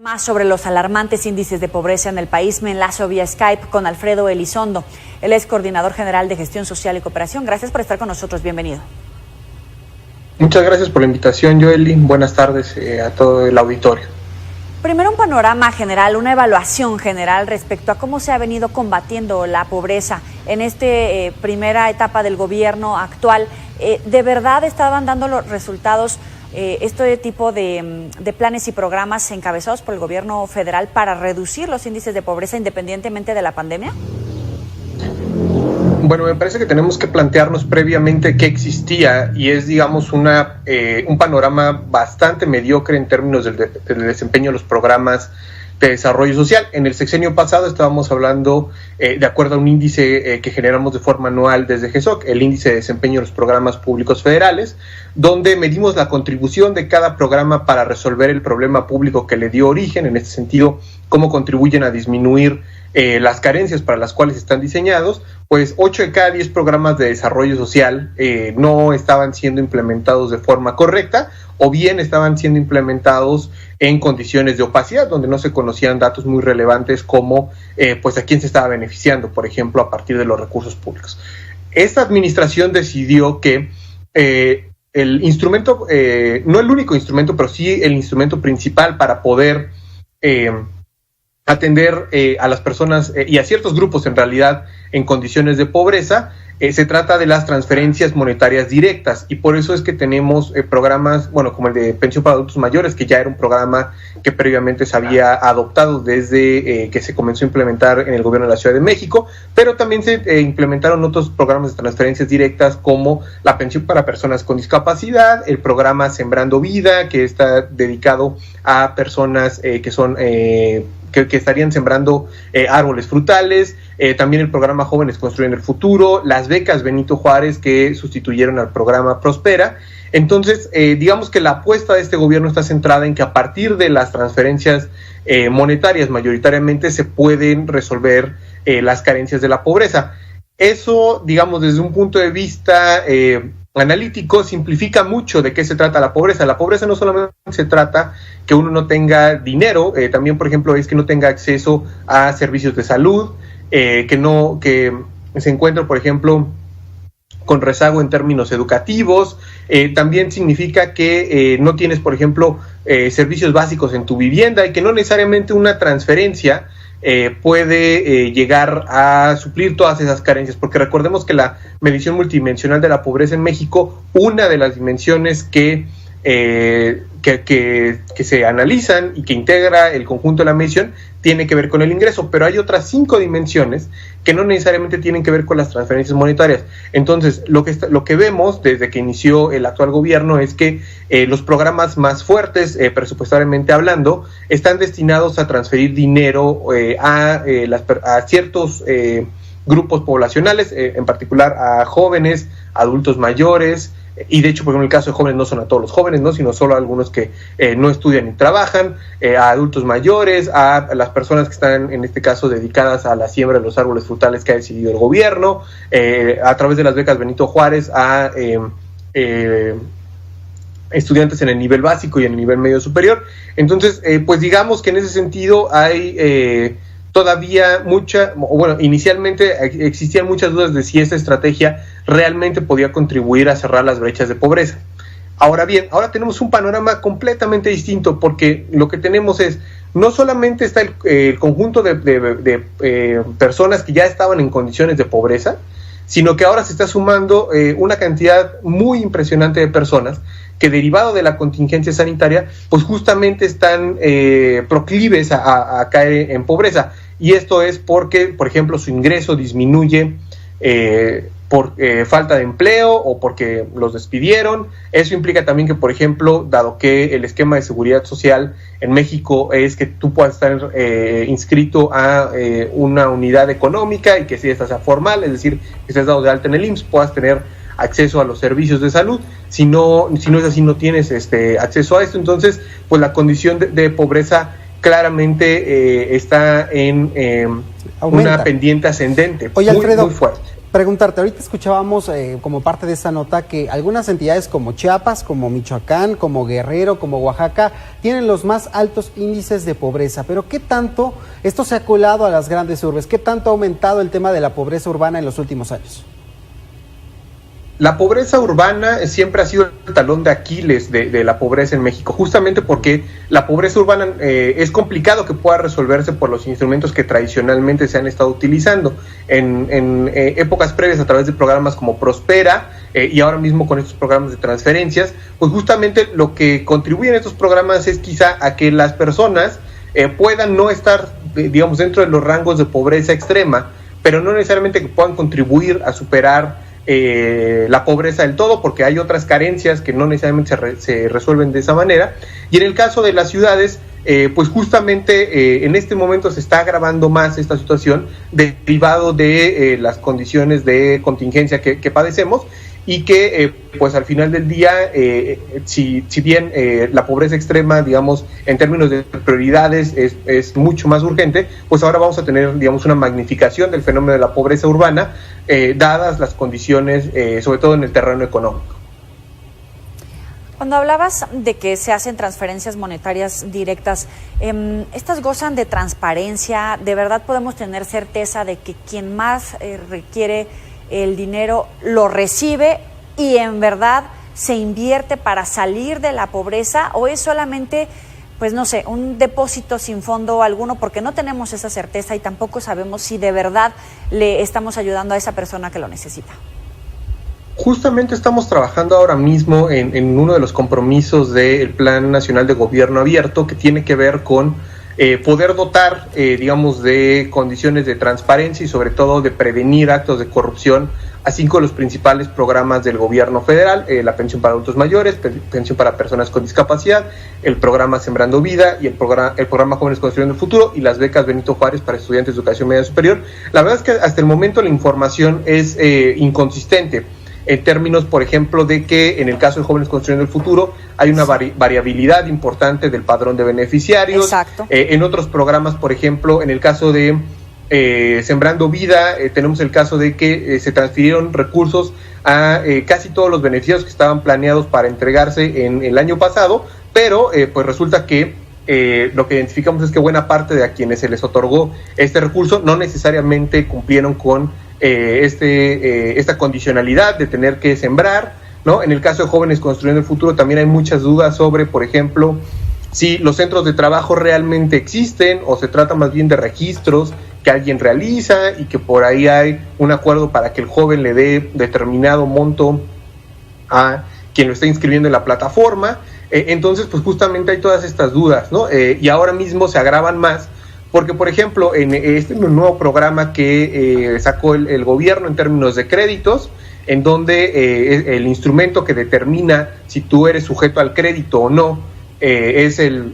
Más sobre los alarmantes índices de pobreza en el país, me enlazo vía Skype con Alfredo Elizondo. Él es coordinador general de Gestión Social y Cooperación. Gracias por estar con nosotros. Bienvenido. Muchas gracias por la invitación, Joely. Buenas tardes a todo el auditorio. Primero, un panorama general, una evaluación general respecto a cómo se ha venido combatiendo la pobreza en esta primera etapa del gobierno actual. ¿De verdad estaban dando los resultados este tipo de planes y programas encabezados por el gobierno federal para reducir los índices de pobreza independientemente de la pandemia? Bueno, me parece que tenemos que plantearnos previamente qué existía y es, digamos, un panorama bastante mediocre en términos del desempeño de los programas de desarrollo social. En el sexenio pasado estábamos hablando, de acuerdo a un índice que generamos de forma anual desde GESOC, el índice de desempeño de los programas públicos federales, donde medimos la contribución de cada programa para resolver el problema público que le dio origen, en este sentido, cómo contribuyen a disminuir las carencias para las cuales están diseñados. Pues 8 de cada 10 programas de desarrollo social no estaban siendo implementados de forma correcta, o bien estaban siendo implementados en condiciones de opacidad, donde no se conocían datos muy relevantes como pues a quién se estaba beneficiando, por ejemplo, a partir de los recursos públicos. Esta administración decidió que el instrumento, no el único instrumento, pero sí el instrumento principal para poder atender a las personas y a ciertos grupos en realidad en condiciones de pobreza, se trata de las transferencias monetarias directas, y por eso es que tenemos programas, bueno, como el de pensión para adultos mayores, que ya era un programa que previamente se había adoptado desde que se comenzó a implementar en el gobierno de la Ciudad de México, pero también se implementaron otros programas de transferencias directas como la pensión para personas con discapacidad, el programa Sembrando Vida, que está dedicado a personas que son que estarían sembrando árboles frutales, también el programa Jóvenes Construyen el Futuro, las becas Benito Juárez que sustituyeron al programa Prospera. Entonces, digamos que la apuesta de este gobierno está centrada en que a partir de las transferencias monetarias mayoritariamente se pueden resolver las carencias de la pobreza. Eso, digamos, desde un punto de vista analítico, simplifica mucho de qué se trata la pobreza. La pobreza no solamente se trata que uno no tenga dinero, también, por ejemplo, es que no tenga acceso a servicios de salud, que se encuentre, por ejemplo, con rezago en términos educativos. También significa que no tienes, por ejemplo, servicios básicos en tu vivienda, y que no necesariamente una transferencia puede llegar a suplir todas esas carencias, porque recordemos que la medición multidimensional de la pobreza en México, una de las dimensiones que se analizan y que integra el conjunto de la medición tiene que ver con el ingreso, pero hay otras 5 dimensiones que no necesariamente tienen que ver con las transferencias monetarias. Entonces, lo que vemos desde que inició el actual gobierno es que los programas más fuertes, presupuestariamente hablando, están destinados a transferir dinero a ciertos grupos poblacionales, en particular a jóvenes, adultos mayores, y de hecho, por ejemplo, en el caso de jóvenes no son a todos los jóvenes, ¿no?, sino solo a algunos que no estudian ni trabajan, a adultos mayores, a las personas que están, en este caso, dedicadas a la siembra de los árboles frutales que ha decidido el gobierno, a través de las becas Benito Juárez, a estudiantes en el nivel básico y en el nivel medio superior. Entonces, pues digamos que en ese sentido hay todavía inicialmente existían muchas dudas de si esta estrategia realmente podía contribuir a cerrar las brechas de pobreza. Ahora bien, ahora tenemos un panorama completamente distinto, porque lo que tenemos es, no solamente está el conjunto de personas que ya estaban en condiciones de pobreza, sino que ahora se está sumando una cantidad muy impresionante de personas que, derivado de la contingencia sanitaria, pues justamente están proclives a caer en pobreza. Y esto es porque, por ejemplo, su ingreso disminuye por falta de empleo o porque los despidieron. Eso implica también que, por ejemplo, dado que el esquema de seguridad social en México es que tú puedas estar inscrito a una unidad económica y que si esta sea formal, es decir, que estés dado de alta en el IMSS, puedas tener acceso a los servicios de salud. Si no es así, no tienes acceso a esto. Entonces, pues la condición de pobreza claramente está en una pendiente ascendente. Oye, Alfredo, muy fuerte. Preguntarte, ahorita escuchábamos como parte de esta nota que algunas entidades como Chiapas, como Michoacán, como Guerrero, como Oaxaca, tienen los más altos índices de pobreza, pero ¿qué tanto esto se ha colado a las grandes urbes? ¿Qué tanto ha aumentado el tema de la pobreza urbana en los últimos años? La pobreza urbana siempre ha sido el talón de Aquiles de la pobreza en México, justamente porque la pobreza urbana es complicado que pueda resolverse por los instrumentos que tradicionalmente se han estado utilizando en épocas previas a través de programas como Prospera y ahora mismo con estos programas de transferencias. Pues justamente lo que contribuyen estos programas es quizá a que las personas puedan no estar, digamos, dentro de los rangos de pobreza extrema, pero no necesariamente que puedan contribuir a superar la pobreza del todo, porque hay otras carencias que no necesariamente se resuelven de esa manera. Y en el caso de las ciudades, pues justamente en este momento se está agravando más esta situación derivado de las condiciones de contingencia que padecemos, y que pues al final del día, si bien la pobreza extrema, digamos, en términos de prioridades es mucho más urgente, pues ahora vamos a tener, digamos, una magnificación del fenómeno de la pobreza urbana, dadas las condiciones, sobre todo en el terreno económico. Cuando hablabas de que se hacen transferencias monetarias directas, ¿estas gozan de transparencia? ¿De verdad podemos tener certeza de que quien más requiere el dinero lo recibe y en verdad se invierte para salir de la pobreza, o es solamente, pues no sé, un depósito sin fondo alguno, porque no tenemos esa certeza y tampoco sabemos si de verdad le estamos ayudando a esa persona que lo necesita? Justamente estamos trabajando ahora mismo en uno de los compromisos del Plan Nacional de Gobierno Abierto, que tiene que ver con poder dotar, digamos, de condiciones de transparencia y sobre todo de prevenir actos de corrupción, así como los principales programas del gobierno federal, la pensión para adultos mayores, pensión para personas con discapacidad, el programa Sembrando Vida y el programa Jóvenes Construyendo el Futuro y las becas Benito Juárez para estudiantes de educación media superior. La verdad es que hasta el momento la información es inconsistente, en términos, por ejemplo, de que en el caso de Jóvenes Construyendo el Futuro hay una variabilidad importante del padrón de beneficiarios. Exacto. En otros programas, por ejemplo, en el caso de Sembrando Vida, tenemos el caso de que se transfirieron recursos a casi todos los beneficiarios que estaban planeados para entregarse en el año pasado, pero pues resulta que lo que identificamos es que buena parte de a quienes se les otorgó este recurso no necesariamente cumplieron con esta condicionalidad de tener que sembrar, ¿no? En el caso de Jóvenes Construyendo el Futuro también hay muchas dudas sobre, por ejemplo, si los centros de trabajo realmente existen o se trata más bien de registros que alguien realiza y que por ahí hay un acuerdo para que el joven le dé determinado monto a quien lo está inscribiendo en la plataforma. Entonces, pues justamente hay todas estas dudas, ¿no? Y ahora mismo se agravan más porque, por ejemplo, en este nuevo programa que sacó el gobierno en términos de créditos, en donde el instrumento que determina si tú eres sujeto al crédito o no es el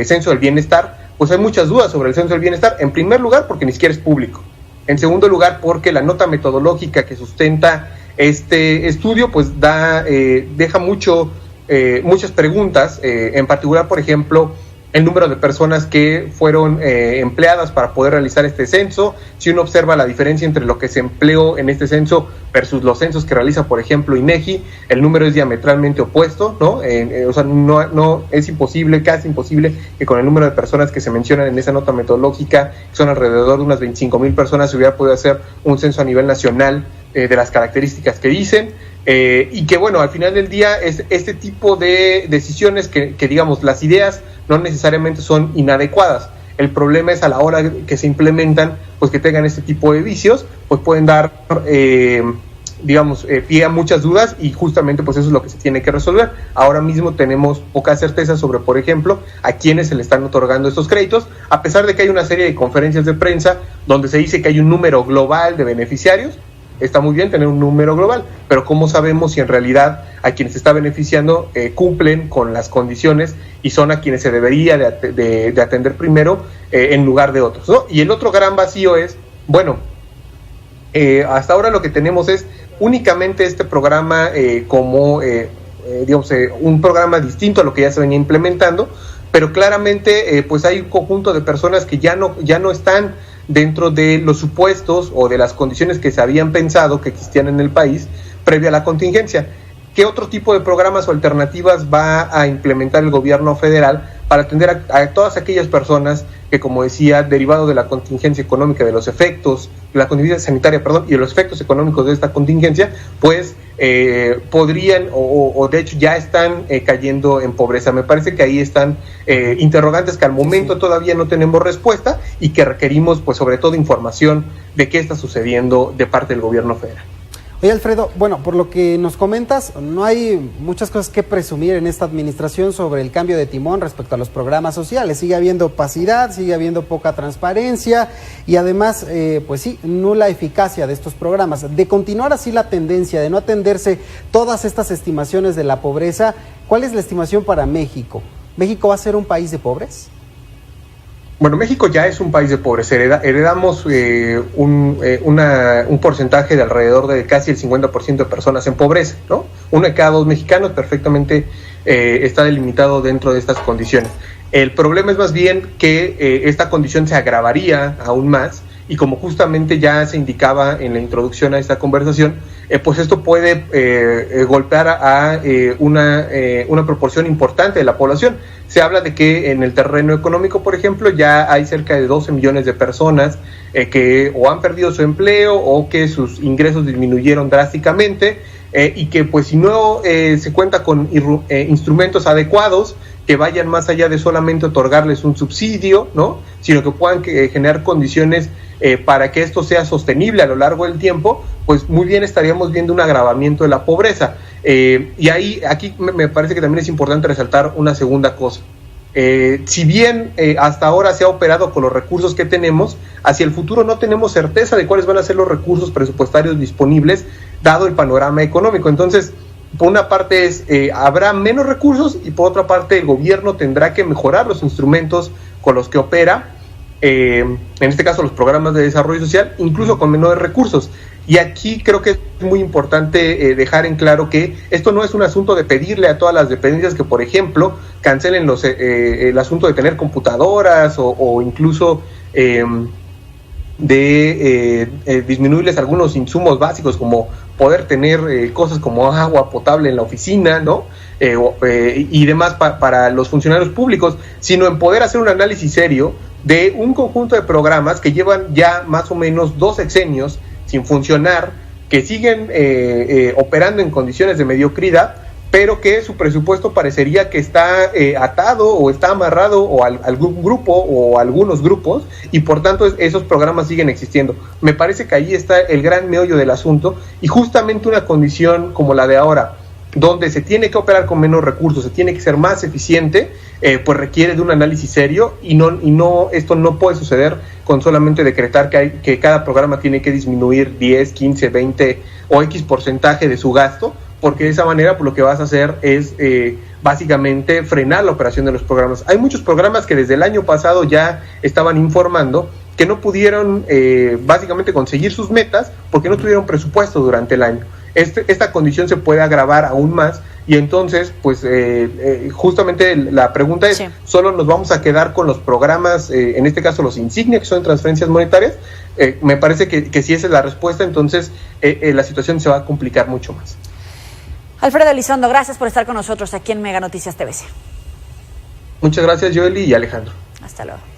censo del bienestar, pues hay muchas dudas sobre el censo del bienestar. En primer lugar, porque ni siquiera es público. En segundo lugar, porque la nota metodológica que sustenta este estudio, pues deja muchas preguntas, en particular, por ejemplo, el número de personas que fueron empleadas para poder realizar este censo. Si uno observa la diferencia entre lo que se empleó en este censo versus los censos que realiza, por ejemplo, INEGI, el número es diametralmente opuesto, ¿no? O sea, no es imposible, casi imposible, que con el número de personas que se mencionan en esa nota metodológica, que son alrededor de unas 25,000 personas, se hubiera podido hacer un censo a nivel nacional de las características que dicen. Y que, bueno, al final del día es este tipo de decisiones que digamos, las ideas no necesariamente son inadecuadas. El problema es a la hora que se implementan, pues que tengan este tipo de vicios, pues pueden dar, pie a muchas dudas, y justamente pues eso es lo que se tiene que resolver. Ahora mismo tenemos poca certeza sobre, por ejemplo, a quiénes se le están otorgando estos créditos, a pesar de que hay una serie de conferencias de prensa donde se dice que hay un número global de beneficiarios. Está muy bien tener un número global, pero ¿cómo sabemos si en realidad a quienes se está beneficiando cumplen con las condiciones y son a quienes se debería de atender primero en lugar de otros, ¿no? Y el otro gran vacío es, bueno, hasta ahora lo que tenemos es únicamente este programa un programa distinto a lo que ya se venía implementando, pero claramente pues hay un conjunto de personas que ya no están dentro de los supuestos o de las condiciones que se habían pensado que existían en el país previa a la contingencia. ¿Qué otro tipo de programas o alternativas va a implementar el gobierno federal para atender a todas aquellas personas que, como decía, derivado de la contingencia económica, de los efectos, de la contingencia sanitaria, y de los efectos económicos de esta contingencia, pues podrían o de hecho ya están cayendo en pobreza? Me parece que ahí están interrogantes que al momento todavía no tenemos respuesta y que requerimos, pues sobre todo, información de qué está sucediendo de parte del gobierno federal. Oye, Alfredo, bueno, por lo que nos comentas, no hay muchas cosas que presumir en esta administración sobre el cambio de timón respecto a los programas sociales. Sigue habiendo opacidad, sigue habiendo poca transparencia y además, pues sí, nula eficacia de estos programas. De continuar así la tendencia de no atenderse todas estas estimaciones de la pobreza, ¿cuál es la estimación para México? ¿México va a ser un país de pobres? Bueno, México ya es un país de pobres. Heredamos un porcentaje de alrededor de casi el 50% de personas en pobreza, ¿no? 1 de cada 2 mexicanos perfectamente está delimitado dentro de estas condiciones. El problema es más bien que esta condición se agravaría aún más, y como justamente ya se indicaba en la introducción a esta conversación, pues esto puede golpear a una proporción importante de la población. Se habla de que en el terreno económico, por ejemplo, ya hay cerca de 12 millones de personas que o han perdido su empleo o que sus ingresos disminuyeron drásticamente, y que pues si no se cuenta con instrumentos adecuados que vayan más allá de solamente otorgarles un subsidio, ¿no?, sino que puedan generar condiciones para que esto sea sostenible a lo largo del tiempo, pues muy bien estaríamos viendo un agravamiento de la pobreza. Y aquí me parece que también es importante resaltar una segunda cosa. Si bien hasta ahora se ha operado con los recursos que tenemos, hacia el futuro no tenemos certeza de cuáles van a ser los recursos presupuestarios disponibles, dado el panorama económico. Entonces, por una parte habrá menos recursos, y por otra parte el gobierno tendrá que mejorar los instrumentos con los que opera, en este caso los programas de desarrollo social, incluso con menores recursos. Y aquí creo que es muy importante dejar en claro que esto no es un asunto de pedirle a todas las dependencias que, por ejemplo, cancelen el asunto de tener computadoras o incluso disminuirles algunos insumos básicos, como poder tener cosas como agua potable en la oficina, ¿no?, y demás para los funcionarios públicos, sino en poder hacer un análisis serio de un conjunto de programas que llevan ya más o menos 2 sexenios sin funcionar, que siguen operando en condiciones de mediocridad, pero que su presupuesto parecería que está atado o está amarrado o a algún grupo o a algunos grupos, y por tanto esos programas siguen existiendo. Me parece que ahí está el gran meollo del asunto, y justamente una condición como la de ahora, donde se tiene que operar con menos recursos, se tiene que ser más eficiente, pues requiere de un análisis serio, y esto no puede suceder con solamente decretar que cada programa tiene que disminuir 10, 15, 20 o X porcentaje de su gasto, porque de esa manera pues lo que vas a hacer es básicamente frenar la operación de los programas. Hay muchos programas que desde el año pasado ya estaban informando que no pudieron básicamente conseguir sus metas porque no tuvieron presupuesto durante el año. Esta condición se puede agravar aún más, y entonces pues justamente la pregunta es, sí, ¿solo nos vamos a quedar con los programas, en este caso los insignia, que son transferencias monetarias? Me parece que si esa es la respuesta, entonces la situación se va a complicar mucho más. Alfredo Elizondo, gracias por estar con nosotros aquí en Mega Noticias TVC. Muchas gracias, Joely y Alejandro. Hasta luego.